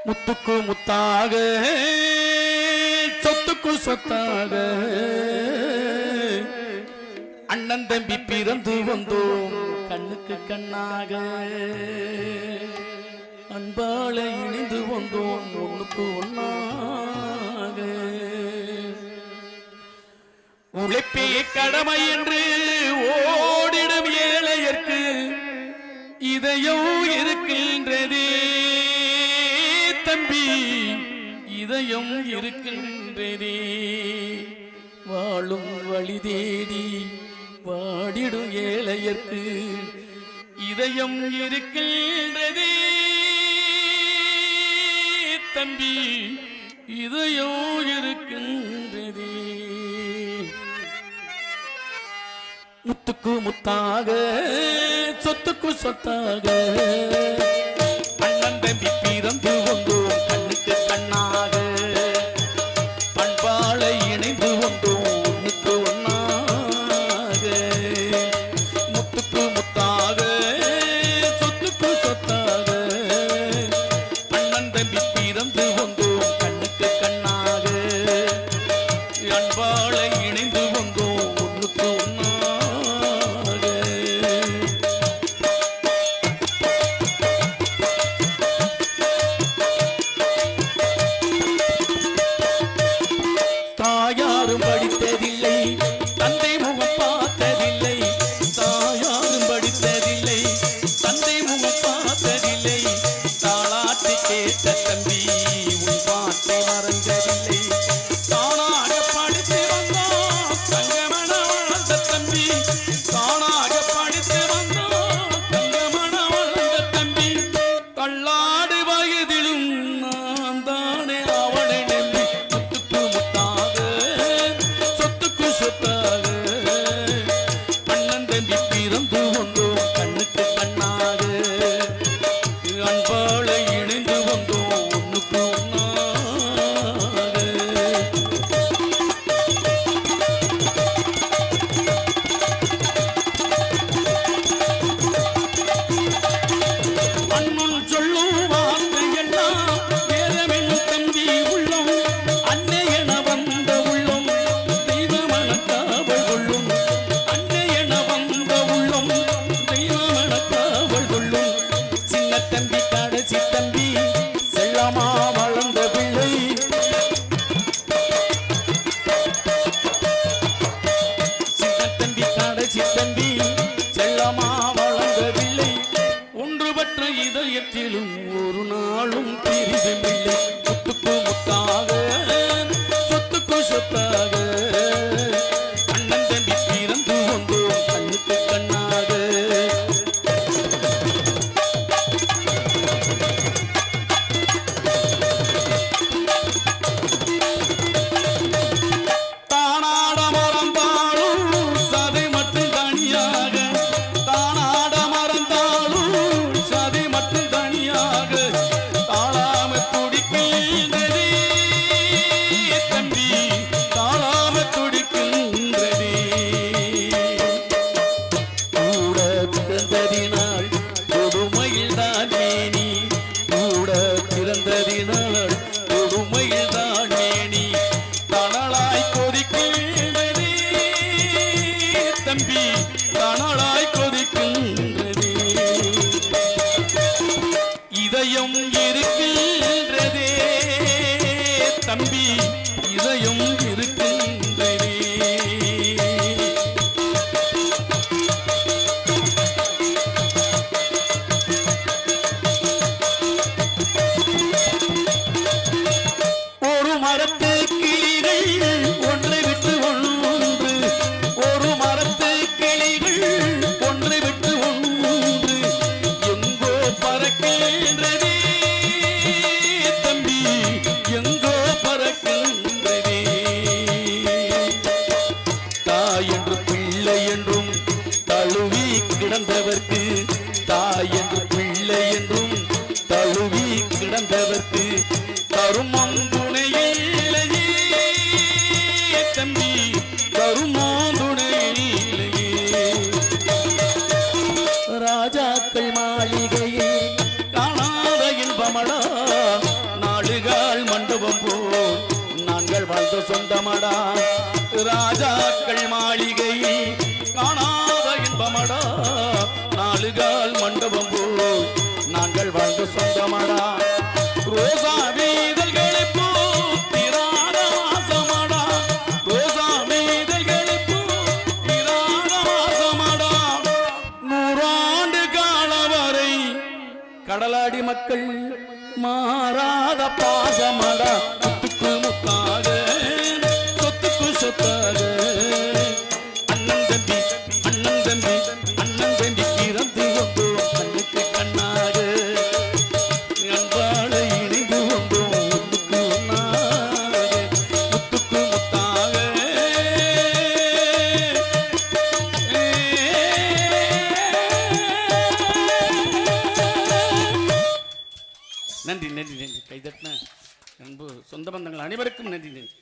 முத்துக்கு முத்தாக சொத்துக்கு சொத்தாக அண்ணன் தம்பி பிறந்து வந்தோம் கண்ணுக்கு கண்ணாக அன்பால இணைந்து வந்தோம் ஒண்ணுக்கு ஒண்ணாக உழைப்பே கடமை என்று ஓடிடும் ஏழையர்க்கு இதயம் இருக்கின்றதே தம்பி இதயம் இருக்கின்றதே வாழும் வழி தேடி வாடிடும் ஏழையர்க்கு இதயம் இருக்கின்றதே தம்பி இதயம் இருக்கின்றதே முத்துக்கு முத்தாக சொத்துக்கு சொத்தாக அண்ணன் தம்பி பிறந்து வந்தோம் கண்ணுக்கு கண்ணாக பண்பாள இணைந்து வந்தோம் ஒண்ணுக்கு ஒண்ணாக முத்துக்கு முத்தாக சொத்துக்கு சொத்தாக அண்ணன் தம்பி பிறந்து வந்தோம் கண்ணுக்கு கண்ணாக அன்பாள இணைந்து வந்தோம் ஒண்ணுக்கு ஒண்ணாக தாயாரும் படித்ததில்லை தந்தை முகம் பார்த்ததில்லை தாயாரும் படித்ததில்லை தந்தை முகம் பார்த்ததில்லை தாளாட்டி கேட்ட தம்பி உன் பாட்டை மறந்ததில்லை தானாக படித்து வந்தோம் தங்கமன வளர்ந்த தம்பி தானாக படித்து வந்தோம் தங்கமன வளர்ந்த தம்பி தள்ளாடு வயதிலும் நான் தானே அவளை நம்பி முத்துக்கு முத்தாக சொத்துக்கு சொத்தாக அண்ணன் தம்பி பிறந்து வந்தோம் கண்ணுக்கு கண்ணாக அன்பாள இணைந்து வந்தோம் ஒண்ணுக்கு ஒண்ணாக அண்ணன் சொல்லும் வார்த்தையெல்லாம் வேதமென்னும் தம்பி உள்ளம் அன்னை என வந்த உள்ளம் தெய்வமன காவல் கொள்ளும் அன்னை என வந்த உள்ளம் தெய்வமன காவல் கொள்ளும் சின்ன தம்பி கடைசி தம்பி செல்லமா வளர்ந்த பிள்ளை சின்ன தம்பி கடைசி தம்பி செல்லமா வளர்ந்த பிள்ளை ஒன்றுபற்ற இதயத்திலும் ஒரு நாளும் பிரிவுமில்லை முத்துக்கு முத்தாக சொத்துக்கு சொத்தாக அண்ணன் தம்பி பிறந்து வந்தோம் கண்ணுக்கு கண்ணாக தானாட மறந்தாலும் சதை மட்டும் தனியாக தானாட மறந்தாலும் சதை மட்டும் தனியாக தாழாம துடிக்கின்றதே தம்பி தாழாம துடிக்கின்றதே கூட பிறந்ததினால் கொடுமையில் தான் மேனி கூட பிறந்ததினால் கொடுமையில் தான் மேனி தணலாய் கொதிக்கின்றதே தம்பி தணலாய் கொதிக்கின்றதே இதயம் இருக்கின்றதே தம்பி இதயம் இருக்கின்றதே ஒரு மரத்து கிளிகள் ஒன்றை விட்டு ஒன்று ஒரு மரத்து கிளிகள் ஒன்றை விட்டு ஒன்று எங்கோ பறக்கின்றதே தம்பி எங்கோ பறக்கின்றதே தாய் என்று பிள்ளை என்றும் தழுவி கிடந்தவர்க்கு தாய் என்று பிள்ளை என்றும் தழுவி கிடந்தவர்க்கு கருமம் துணையிலேயே தம்பி கருமம் துணையிலேயே ராஜாக்கள் மாளிகையில் காணாத இன்பமடா சொந்தமடா ராஜாக்கள் மாளிகை காணாத இன்பமடா நாலுகால் மண்டபம் போல் நாங்கள் வாழ்ந்த சொந்தமடா ரோசா வீதல்களை பூத்திராத வாசமடா ரோசா வீதல்களை பூத்திராத வாசமடா 100 ஆண்டு காலம் வரை கடலாடி மக்கள் மாறாத பாசமடா முத்துக்கு முத்தாக சொத்துக்கு சொத்தாக அண்ணன் தம்பி அண்ணன் தம்பி அண்ணன் தம்பி பிறந்து வந்தோம் கண்ணுக்கு கண்ணாக அன்பாட இணைந்து வந்தோம் முத்துக்கு ஒன்னாக முத்துக்கு முத்தாக நன்றி நன்றி நன்றி கைதட்டின அன்பு சொந்த பந்தங்கள் அனைவருக்கும் நன்றி நன்றி